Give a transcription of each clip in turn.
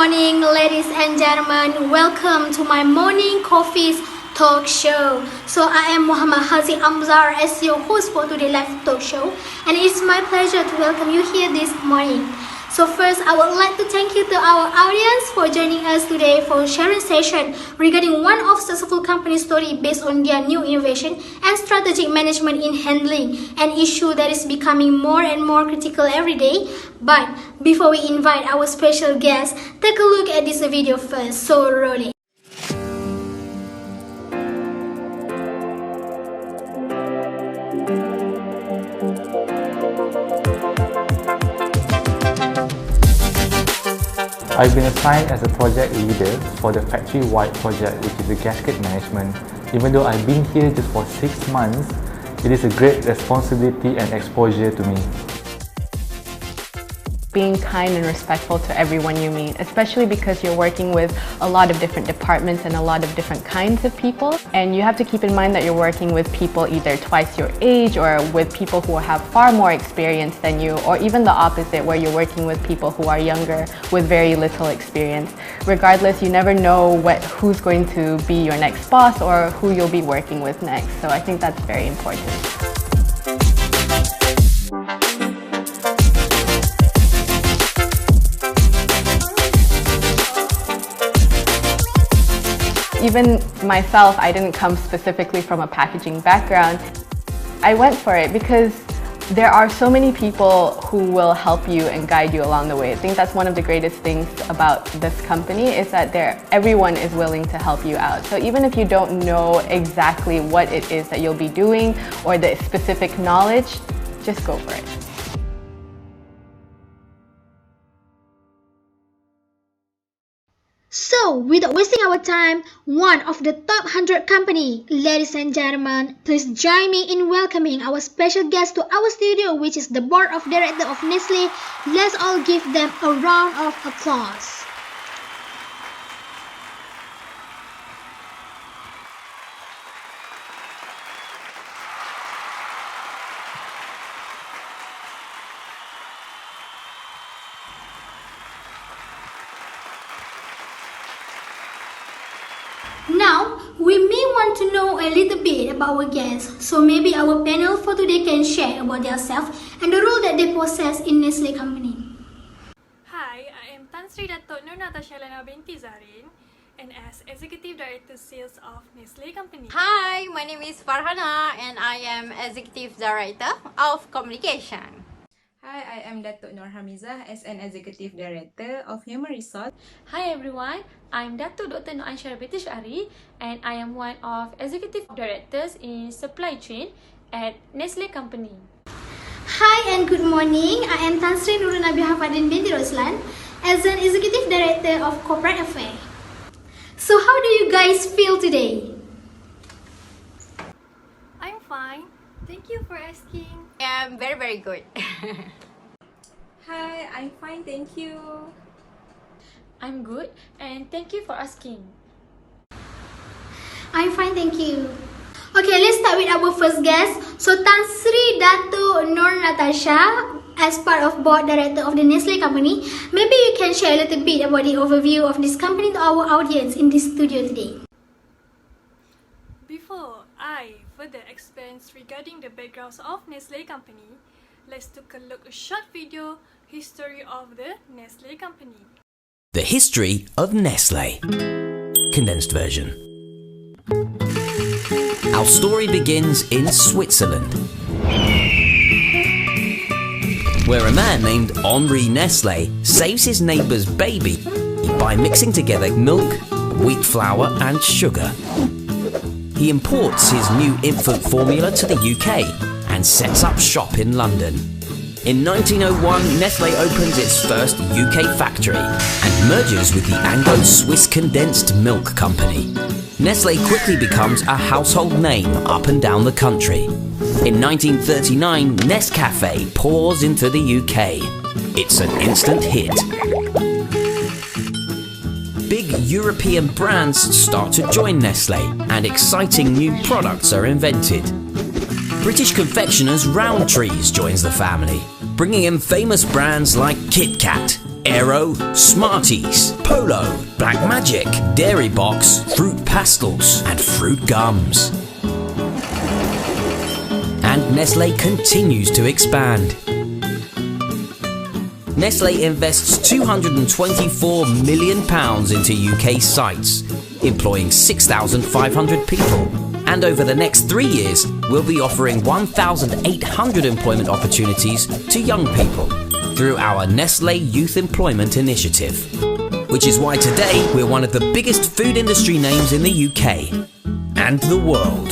morning, ladies and gentlemen. Welcome to my morning coffee's talk show. So I am Muhammad Hazi Amzar as your host for today's live talk show, and it's my pleasure to welcome you here this morning. So first, I would like to thank you to our audience for joining us today for sharing session regarding one of successful company story based on their new innovation and strategic management in handling an issue that is becoming more and more critical every day. But before we invite our special guest, take a look at this video first. So roll it. I've been assigned as a project leader for the factory-wide project, which is the gasket management. Even though I've been here just for 6 months, it is a great responsibility and exposure to me. Being kind and respectful to everyone you meet, especially because you're working with a lot of different departments and a lot of different kinds of people. And you have to keep in mind that you're working with people either twice your age or with people who have far more experience than you, or even the opposite, where you're working with people who are younger with very little experience. Regardless, you never know who's going to be your next boss or who you'll be working with next. So I think that's very important. Even myself, I didn't come specifically from a packaging background. I went for it because there are so many people who will help you and guide you along the way. I think that's one of the greatest things about this company, is that everyone is willing to help you out. So even if you don't know exactly what it is that you'll be doing or the specific knowledge, just go for it. So, without wasting our time, one of the top 100 company, ladies and gentlemen, please join me in welcoming our special guest to our studio, which is the board of directors of Nestle. Let's all give them a round of applause. Now, we may want to know a little bit about our guests, so maybe our panel for today can share about themselves and the role that they possess in Nestle Company. Hi, I am Tan Sri Dato' Nur Natasha Lena binti Zarin, and as Executive Director Sales of Nestle Company. Hi, my name is Farhana and I am Executive Director of Communication. Hi, I am Datuk Nur Hamizah as an Executive Director of Human Resource. Hi everyone, I'm Datuk Dr. Nur Anshar British Ari and I am one of Executive Directors in Supply Chain at Nestle Company. Hi and good morning, I am Tan Sri Nurul Nabi Hafadin binti Roslan as an Executive Director of Corporate Affairs. So how do you guys feel today? I'm fine. Thank you for asking. I am very good. Hi, I'm fine, thank you. I'm good and thank you for asking. I'm fine, thank you. Okay, let's start with our first guest. So Tan Sri Dato' Nur Natasha, as part of board director of the Nestle Company, maybe you can share a little bit about the overview of this company to our audience in this studio today. Before I further expand regarding the backgrounds of Nestle Company, let's take a look at a short video history of the Nestle Company. The history of Nestle. Condensed version. Our story begins in Switzerland, where a man named Henri Nestle saves his neighbour's baby by mixing together milk, wheat flour and sugar. He imports his new infant formula to the UK and sets up shop in London. In 1901, Nestle opens its first UK factory and merges with the Anglo-Swiss Condensed Milk Company. Nestle quickly becomes a household name up and down the country. In 1939, Nescafe pours into the UK. It's an instant hit. Big European brands start to join Nestle and exciting new products are invented. British confectioners Rowntrees joins the family, bringing in famous brands like Kit Kat, Aero, Smarties, Polo, Black Magic, Dairy Box, Fruit Pastels and Fruit Gums. And Nestle continues to expand. Nestle invests £224 million into UK sites, employing 6,500 people. And over the next 3 years, we'll be offering 1,800 employment opportunities to young people through our Nestle Youth Employment Initiative. Which is why today we're one of the biggest food industry names in the UK and the world.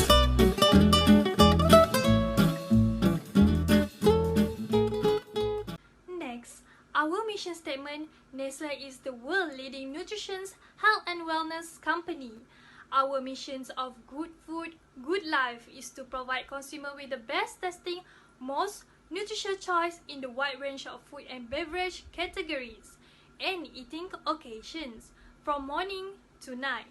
Next, our mission statement, Nestle is the world-leading nutrition, health and wellness company. Our missions of good food, good life is to provide consumer with the best tasting, most nutritious choice in the wide range of food and beverage categories and eating occasions from morning to night.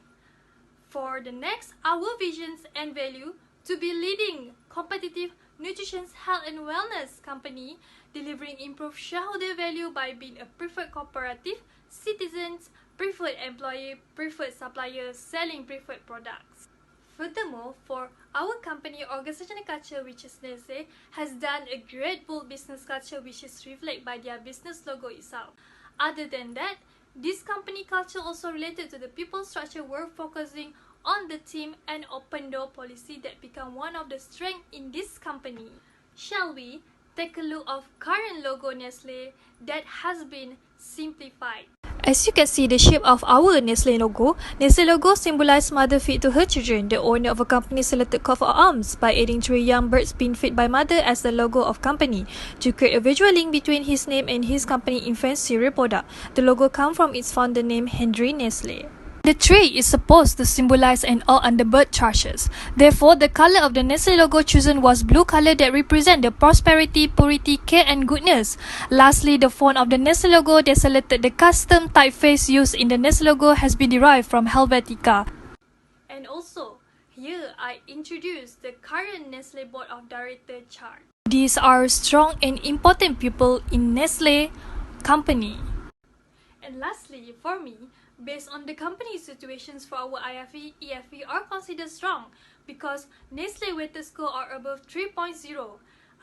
For the next, our visions and value to be leading competitive nutrition, health and wellness company, delivering improved shareholder value by being a preferred cooperative, citizens, preferred employee, preferred supplier, selling preferred products. Furthermore, for our company organizational culture, which is Nestle, has done a great bold business culture which is reflected by their business logo itself. Other than that, this company culture also related to the people structure we're focusing on the team and open door policy that become one of the strengths in this company. Shall we take a look of current logo Nestle that has been simplified? As you can see the shape of our Nestle logo symbolizes mother feed to her children. The owner of a company selected coat of arms by adding 3 young birds being fed by mother as the logo of company to create a visual link between his name and his company infant cereal product. The logo comes from its founder name Henry Nestle. The tree is supposed to symbolize an all under bird charges. Therefore, the color of the Nestle logo chosen was blue color that represent the prosperity, purity, care and goodness. Lastly, the font of the Nestle logo that selected the custom typeface used in the Nestle logo has been derived from Helvetica. And also, here I introduce the current Nestle Board of Directors chart. These are strong and important people in Nestle Company. And lastly, for me, based on the company situations for our IFE, EFE are considered strong because Nestle weighted score are above 3.0.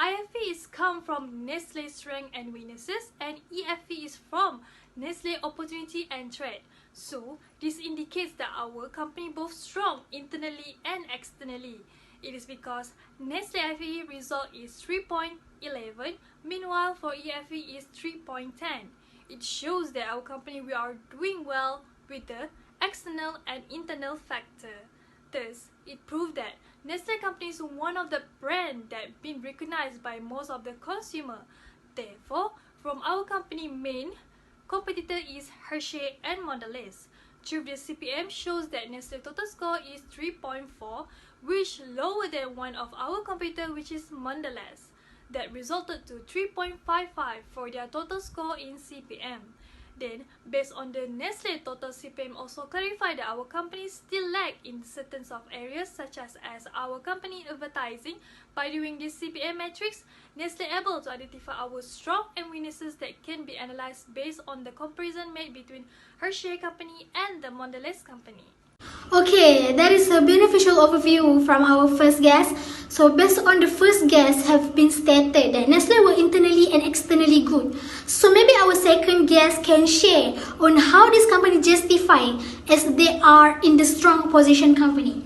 IFE is come from Nestle strength and weaknesses and EFE is from Nestle opportunity and threat. So, this indicates that our company both strong internally and externally. It is because Nestle IFE result is 3.11, meanwhile for EFE is 3.10. It shows that our company we are doing well with the external and internal factor. Thus, it proved that Nestle Company is one of the brands that been recognized by most of the consumer. Therefore, from our company main competitor is Hershey and Mondelez. Through the CPM shows that Nestle total score is 3.4, which lower than one of our competitor which is Mondelez. That resulted to 3.55 for their total score in CPM. Then, based on the Nestle total CPM also clarify that our company still lag in certain of areas such as our company advertising. By doing this CPM matrix, Nestle able to identify our strong and weaknesses that can be analyzed based on the comparison made between Hershey Company and the Mondelez Company. Okay, that is a beneficial overview from our first guest. So based on the first guest have been stated that Nestle were internally and externally good. So maybe our second guest can share on how this company justify as they are in the strong position company.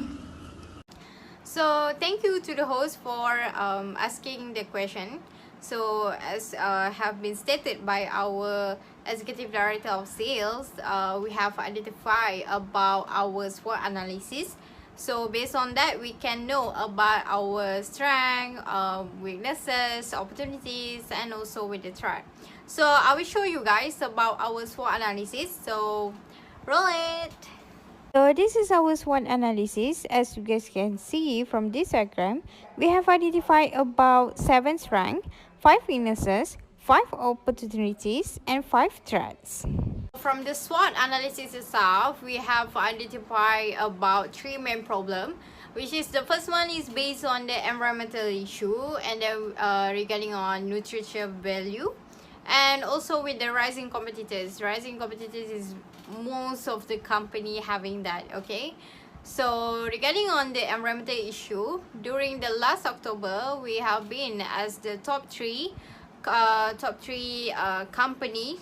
So thank you to the host for asking the question. So as have been stated by our Executive Director of Sales, we have identified about our SWOT analysis. So based on that, we can know about our strength, weaknesses, opportunities, and also with the threat. So I will show you guys about our SWOT analysis. So roll it. So this is our SWOT analysis. As you guys can see from this diagram, we have identified about 7 strengths, 5 weaknesses, 5 opportunities, and 5 threats. From the SWOT analysis itself, we have identified about 3 main problems. which is the first one is based on the environmental issue, and then regarding on nutritional value, and also with the rising competitors. Rising competitors is most of the company having that. Okay, so regarding on the environmental issue, during the last October, we have been as the top three company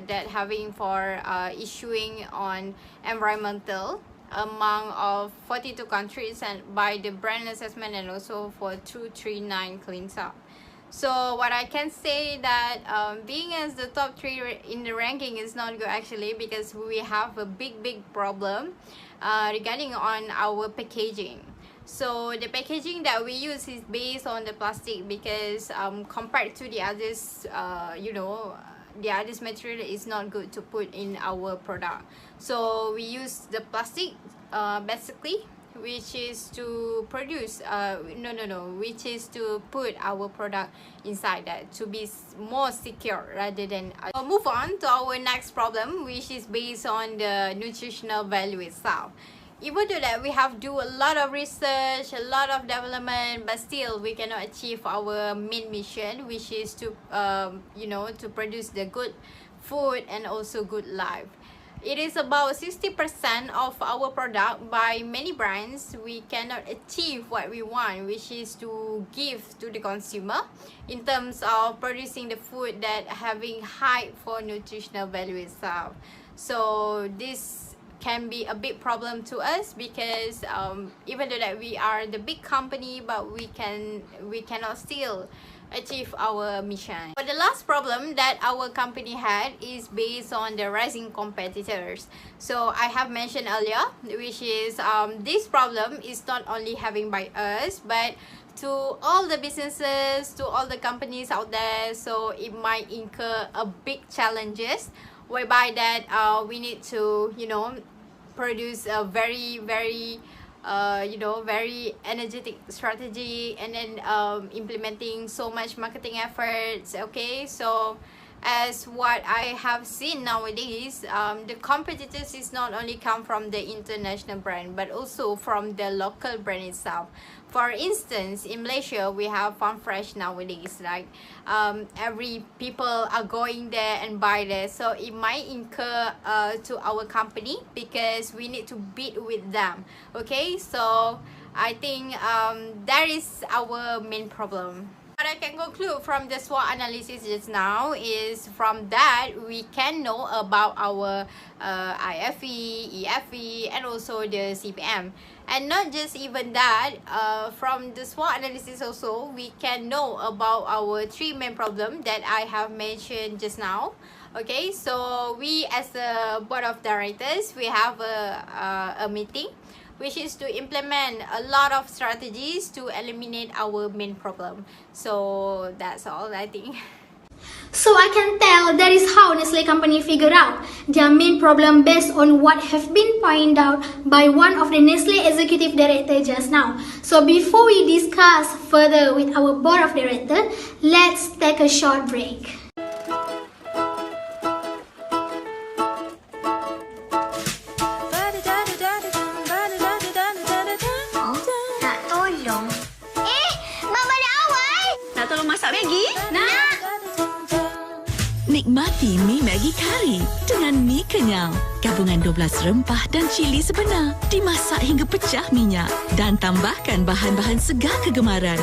that having for issuing on environmental among of 42 countries, and by the brand assessment, and also for 239 cleans up. So what I can say that being as the top three in the ranking is not good actually, because we have a big problem regarding on our packaging. So the packaging that we use is based on the plastic, because compared to the others, you know, the others material is not good to put in our product. So we use the plastic basically, which is to produce which is to put our product inside that to be more secure rather than move on to our next problem, which is based on the nutritional value itself. Even though that we have do a lot of research, a lot of development, but still we cannot achieve our main mission, which is to you know, to produce the good food and also good life. It is about 60% of our product by many brands. We cannot achieve what we want, which is to give to the consumer in terms of producing the food that having high for nutritional value itself. So this can be a big problem to us, because even though that we are the big company, but we cannot still achieve our mission. But the last problem that our company had is based on the rising competitors. So I have mentioned earlier, which is this problem is not only having by us, but to all the businesses, to all the companies out there. So it might incur a big challenges, whereby that we need to, you know, produce a very you know, very energetic strategy, and then implementing so much marketing efforts. Okay, so as what I have seen nowadays, the competitors is not only come from the international brand, but also from the local brand itself. For instance, in Malaysia, we have Farm Fresh nowadays. Like every people are going there and buy there, so it might incur to our company, because we need to bid with them. Okay, so I think that is our main problem. What I can conclude from the SWOT analysis just now is, from that we can know about our IFE, EFE, and also the CPM. And not just even that, from the SWOT analysis also we can know about our three main problems that I have mentioned just now. Okay, so we as a board of directors, we have a meeting, which is to implement a lot of strategies to eliminate our main problem. So that's all, I think. So I can tell that is how Nestle Company figured out their main problem based on what have been pointed out by one of the Nestle executive director just now. So before we discuss further with our board of directors, let's take a short break. Nikmati mi Maggi Kari dengan mi kenyal. Gabungan 12 rempah dan cili sebenar. Dimasak hingga pecah minyak. Dan tambahkan bahan-bahan segar kegemaran.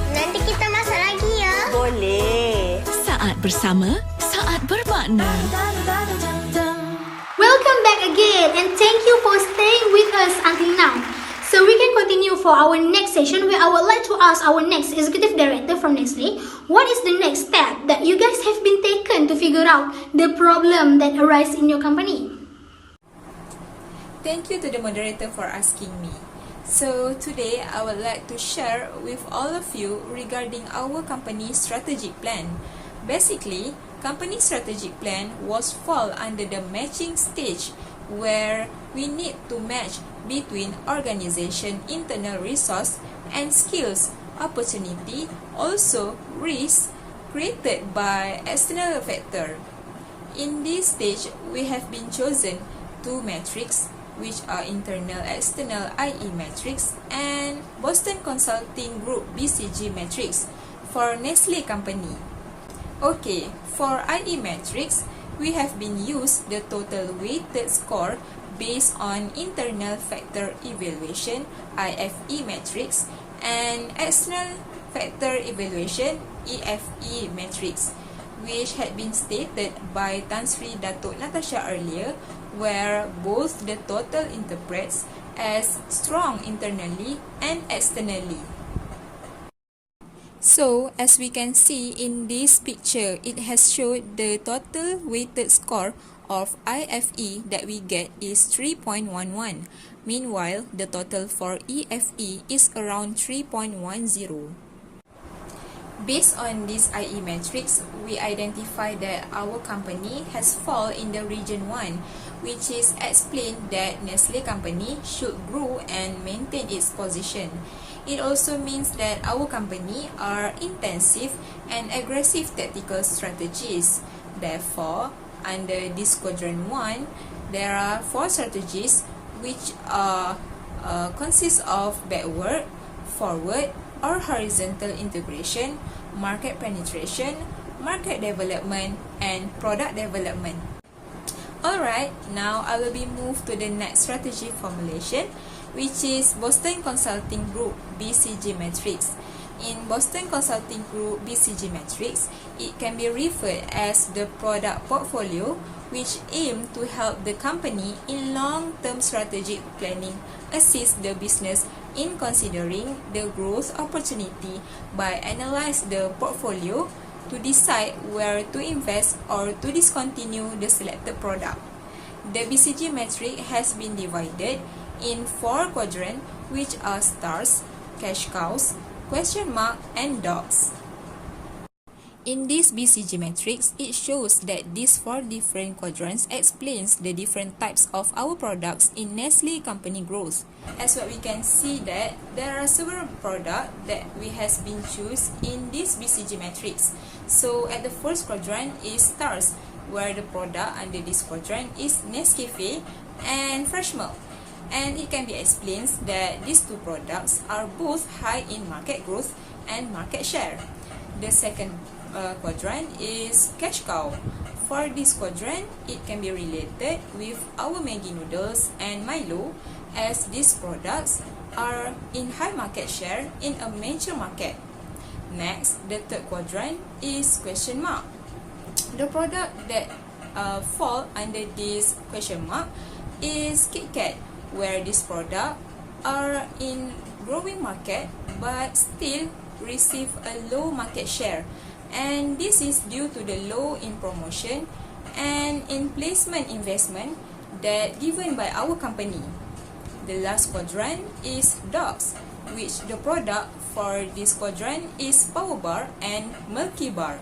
Nanti kita masak lagi ya? Boleh. Saat bersama, saat bermakna. Welcome back again, and thank you for staying with us until now. So we can continue for our next session, where I would like to ask our next executive director from Nestle, what is the next step that you guys have been taken to figure out the problem that arises in your company? Thank you to the moderator for asking me. So today I would like to share with all of you regarding our company strategic plan. Basically, company strategic plan was fall under the matching stage, where we need to match between organization internal resource and skills opportunity, also risk created by external factor. In this stage, we have been chosen two metrics, which are internal external IE matrix and Boston Consulting Group BCG matrix for Nestle Company. Okay, for IE matrix, we have been used the total weighted score based on internal factor evaluation IFE matrix and external factor evaluation EFE matrix, which had been stated by Tan Sri Datuk Natasha earlier, where both the total interprets as strong internally and externally. So, as we can see in this picture, it has showed the total weighted score of IFE that we get is 3.11. Meanwhile, the total for EFE is around 3.10. Based on this IE matrix, we identify that our company has fall in the region 1, which is explained that Nestle Company should grow and maintain its position. It also means that our company are intensive and aggressive tactical strategies. Therefore, under this quadrant 1, there are 4 strategies which consist of backward, forward, or horizontal integration, market penetration, market development, and product development. Alright, now I will be moved to the next strategy formulation, which is Boston Consulting Group BCG matrix. In Boston Consulting Group BCG matrix, it can be referred as the product portfolio, which aim to help the company in long-term strategic planning, assist the business in considering the growth opportunity by analyze the portfolio to decide where to invest or to discontinue the selected product. The BCG matrix has been divided in 4 quadrants, which are stars, cash cows, question mark, and dots. In this BCG matrix, it shows that these 4 different quadrants explains the different types of our products in Nestle Company growth. As what we can see that there are several products that we has been choose in this BCG matrix. So at the first quadrant is stars, where the product under this quadrant is Nescafe and fresh milk. And it can be explained that these 2 products are both high in market growth and market share. The second quadrant is cash cow. For this quadrant, it can be related with our Maggi noodles and Milo, as these products are in high market share in a major market. Next, the third quadrant is question mark. The product that fall under this question mark is Kit Kat, where this product are in growing market but still receive a low market share, and this is due to the low in promotion and in placement investment that given by our company. The last quadrant is dots, which the product for this quadrant is Power Bar and Milky Bar.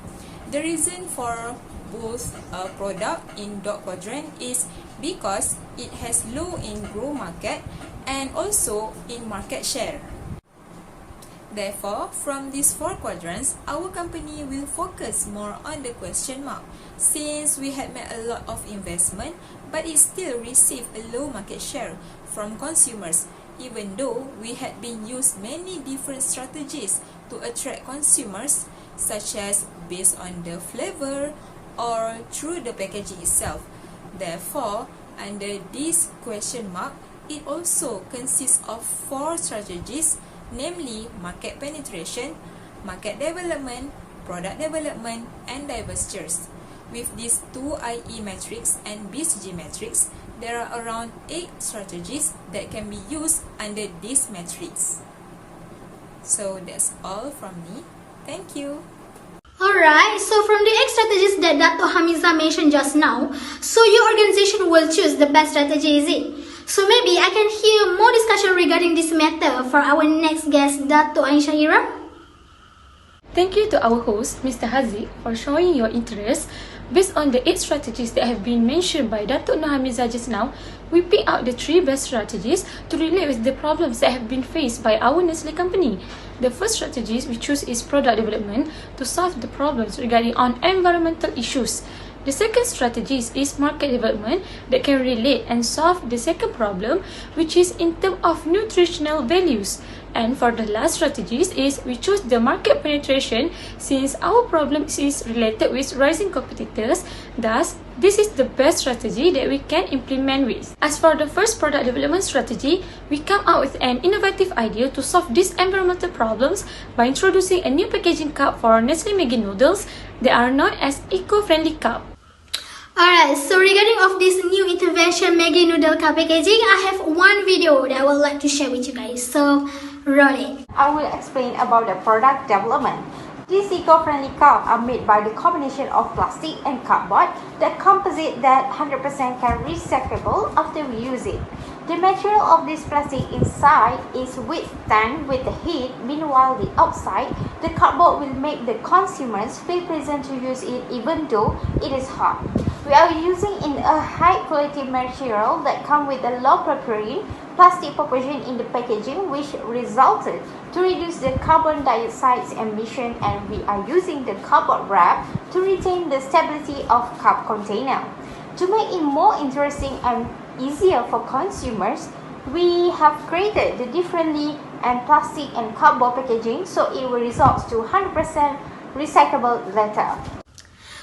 The reason for both product in dot quadrant is because it has low in grow market and also in market share. Therefore, from these 4 quadrants, our company will focus more on the question mark, since we had made a lot of investment but it still received a low market share from consumers, even though we had been used many different strategies to attract consumers, such as based on the flavor or through the packaging itself. Therefore, under this question mark, it also consists of 4 strategies, namely market penetration, market development, product development, and divestitures. With these 2 IE matrix and BCG matrix, there are around 8 strategies that can be used under this matrix. So that's all from me. Thank you. Alright, so from the 8 strategies that Dr. Hamiza mentioned just now, so your organization will choose the best strategy, is it? So maybe I can hear more discussion regarding this matter for our next guest, Dr. Aisha Ira. Thank you to our host, Mr. Haziq, for showing your interest. Based on the 8 strategies that have been mentioned by Datuk Nur Hamiza just now, we pick out the 3 best strategies to relate with the problems that have been faced by our Nestle company. The first strategy we choose is product development to solve the problems regarding on environmental issues. The second strategy is market development that can relate and solve the second problem, which is in terms of nutritional values. And for the last strategies is we choose the market penetration since our problem is related with rising competitors. Thus, this is the best strategy that we can implement with. As for the first product development strategy, we come up with an innovative idea to solve these environmental problems by introducing a new packaging cup for Nestle Maggi noodles that are known as eco-friendly cup. Alright, so regarding of this new intervention Maggi noodle cup packaging, I have one video that I would like to share with you guys. So, roll it. I will explain about the product development. These eco-friendly cups are made by the combination of plastic and cardboard, the composite that 100% can recyclable after we use it. The material of this plastic inside is withstand with the heat, meanwhile the outside, the cardboard will make the consumers feel pleasant to use it even though it is hot. We are using in a high quality material that come with a low propylene plastic proportion in the packaging, which resulted to reduce the carbon dioxide emission, and we are using the cardboard wrap to retain the stability of cup container. To make it more interesting and easier for consumers, we have created the differently and plastic and cardboard packaging so it will result to 100% recyclable later.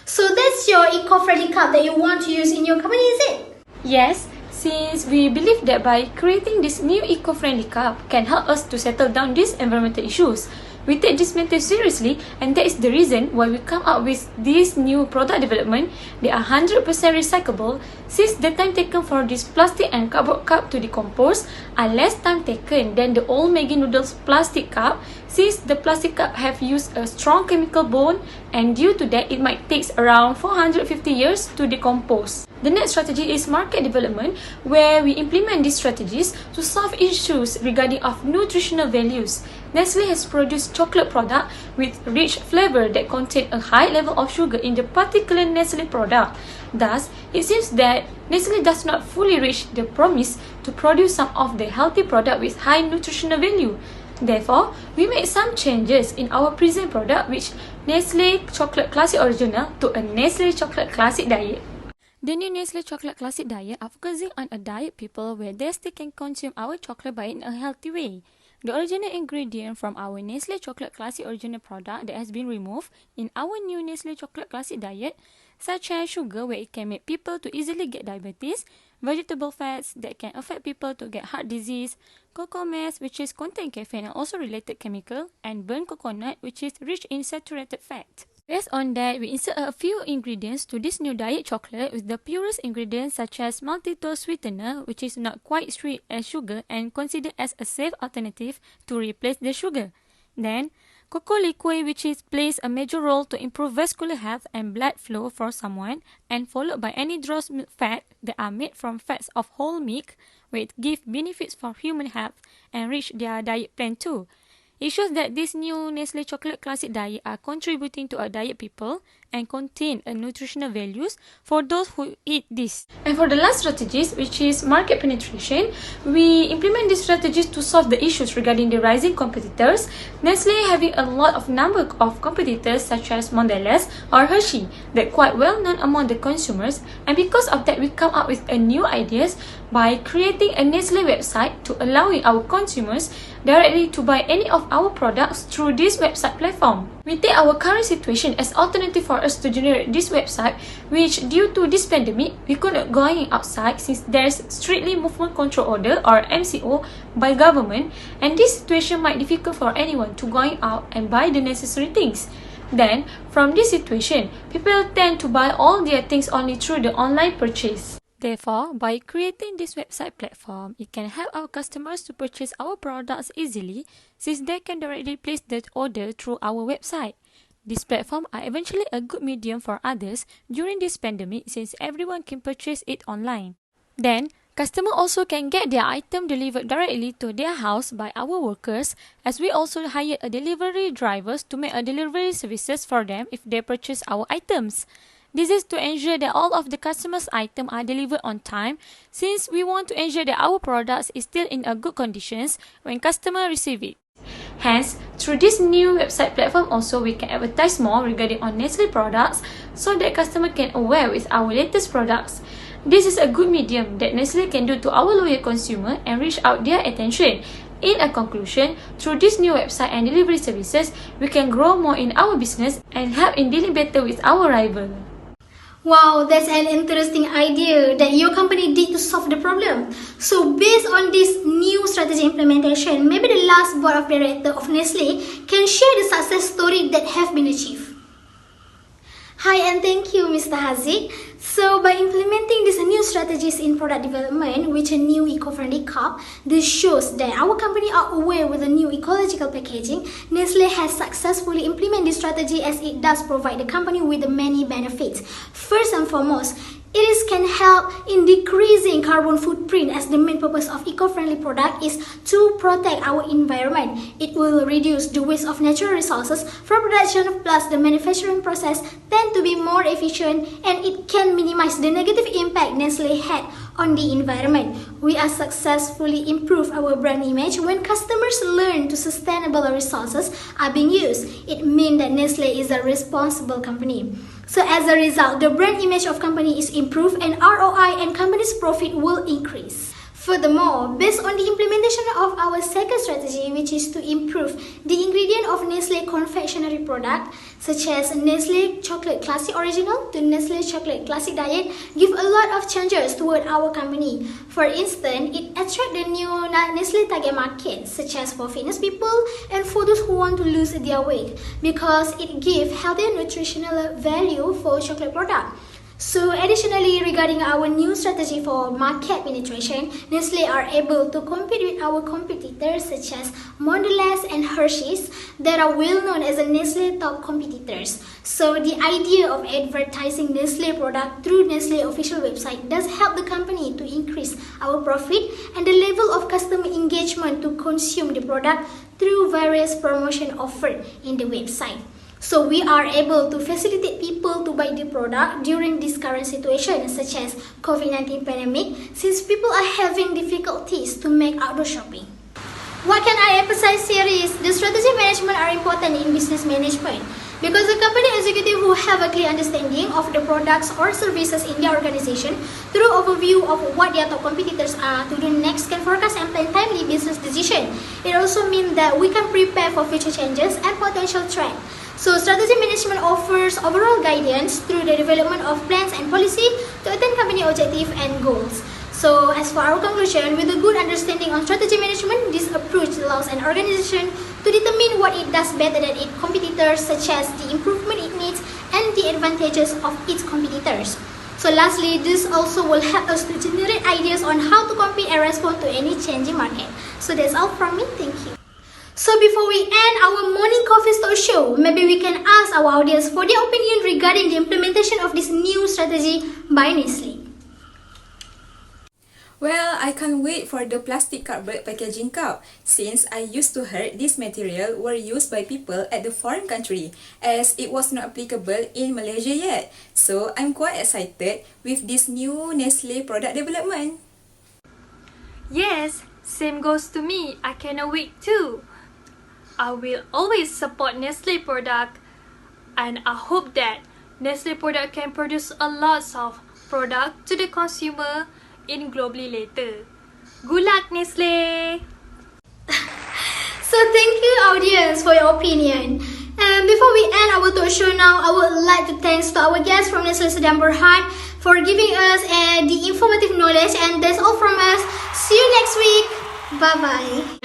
So that's your eco-friendly cup that you want to use in your company, is it? Yes, since we believe that by creating this new eco-friendly cup can help us to settle down these environmental issues. We take this matter seriously, and that is the reason why we come up with this new product development. They are 100% recyclable since the time taken for this plastic and cardboard cup to decompose are less time taken than the old Maggi noodles plastic cup, since the plastic cup have used a strong chemical bond, and due to that it might take around 450 years to decompose. The next strategy is market development, where we implement these strategies to solve issues regarding of nutritional values. Nestle has produced chocolate product with rich flavor that contain a high level of sugar in the particular Nestle product. Thus, it seems that Nestle does not fully reach the promise to produce some of the healthy product with high nutritional value. Therefore, we made some changes in our present product, which Nestle Chocolate Classic Original to a Nestle Chocolate Classic Diet. The new Nestle Chocolate Classic Diet are focusing on a diet people where they still can consume our chocolate but in a healthy way. The original ingredient from our Nestle Chocolate Classic Original product that has been removed in our new Nestle Chocolate Classic Diet, such as sugar where it can make people to easily get diabetes, vegetable fats that can affect people to get heart disease, cocoa mass which is contain caffeine and also related chemical, and burnt coconut which is rich in saturated fat. Based on that, we insert a few ingredients to this new diet chocolate with the purest ingredients such as maltitose sweetener, which is not quite sweet as sugar and considered as a safe alternative to replace the sugar. Then, cocoa liquid, which plays a major role to improve vascular health and blood flow for someone, and followed by anhydrous milk fat that are made from fats of whole milk, which give benefits for human health and reach their diet plan too. It shows that this new Nestle Chocolate Classic Diet are contributing to a diet people and contain a nutritional values for those who eat this. And for the last strategies, which is market penetration, we implement these strategies to solve the issues regarding the rising competitors. Nestle having a lot of number of competitors such as Mondelez or Hershey that quite well known among the consumers, and because of that we come up with a new ideas by creating a Nestle website to allowing our consumers directly to buy any of our products through this website platform. We take our current situation as alternative for us to generate this website, which due to this pandemic, we could not going outside since there's strictly movement control order or MCO by government, and this situation might difficult for anyone to going out and buy the necessary things. Then, from this situation, people tend to buy all their things only through the online purchase. Therefore, by creating this website platform, it can help our customers to purchase our products easily since they can directly place the order through our website. This platform are eventually a good medium for others during this pandemic since everyone can purchase it online. Then, customers also can get their item delivered directly to their house by our workers, as we also hire a delivery drivers to make a delivery services for them if they purchase our items. This is to ensure that all of the customers' items are delivered on time, since we want to ensure that our products is still in a good conditions when customers receive it. Hence, through this new website platform also, we can advertise more regarding on Nestle products so that customer can aware with our latest products. This is a good medium that Nestle can do to our loyal consumer and reach out their attention. In a conclusion, through this new website and delivery services, we can grow more in our business and help in dealing better with our rival. Wow, that's an interesting idea that your company did to solve the problem. So based on this new strategy implementation, maybe the last board of directors of Nestle can share the success story that have been achieved. Hi and thank you, Mr. Haziq. So by implementing these new strategies in product development with a new eco-friendly cup, this shows that our company are aware with the new ecological packaging. Nestle has successfully implemented this strategy as it does provide the company with many benefits. First and foremost, it can help in decreasing carbon footprint, as the main purpose of eco-friendly product is to protect our environment. It will reduce the waste of natural resources from production, plus the manufacturing process tend to be more efficient, and it can minimize the negative impact Nestle had on the environment. We are successfully improve our brand image when customers learn to sustainable resources are being used. It means that Nestle is a responsible company. So as a result, the brand image of company is improved and ROI and company's profit will increase. Furthermore, based on the implementation of our second strategy, which is to improve the ingredient of Nestle confectionery product, such as Nestle Chocolate Classic Original to Nestle Chocolate Classic Diet, give a lot of changes toward our company. For instance, it attracts the new Nestle target market, such as for fitness people and for those who want to lose their weight, because it gives healthier nutritional value for chocolate product. So additionally, regarding our new strategy for market penetration, Nestle are able to compete with our competitors such as Mondelez and Hershey's that are well known as the Nestle top competitors. So the idea of advertising Nestle product through Nestle official website does help the company to increase our profit and the level of customer engagement to consume the product through various promotion offered in the website. So we are able to facilitate people to buy the product during this current situation, such as COVID-19 pandemic, since people are having difficulties to make outdoor shopping. What can I emphasize here is the strategy management are important in business management, because the company executive who have a clear understanding of the products or services in their organization through overview of what their top competitors are to do next can forecast and plan timely business decision. It also means that we can prepare for future changes and potential threats. So strategy management offers overall guidance through the development of plans and policy to attain company objective and goals. So as for our conclusion, with a good understanding on strategy management, this approach allows an organization to determine what it does better than its competitors, such as the improvement it needs and the advantages of its competitors. So lastly, this also will help us to generate ideas on how to compete and respond to any changing market. So that's all from me. Thank you. So before we end our morning coffee talk show, maybe we can ask our audience for their opinion regarding the implementation of this new strategy by Nestle. Well, I can't wait for the plastic cardboard packaging cup, since I used to heard this material were used by people at the foreign country, as it was not applicable in Malaysia yet. So I'm quite excited with this new Nestle product development. Yes, same goes to me. I cannot wait too. I will always support Nestle product, and I hope that Nestle product can produce a lot of product to the consumer in globally later. Good luck, Nestle! So thank you audience for your opinion. And before we end our talk show now, I would like to thank to our guest from Nestle Sedang Berhad for giving us the informative knowledge, and that's all from us. See you next week. Bye bye.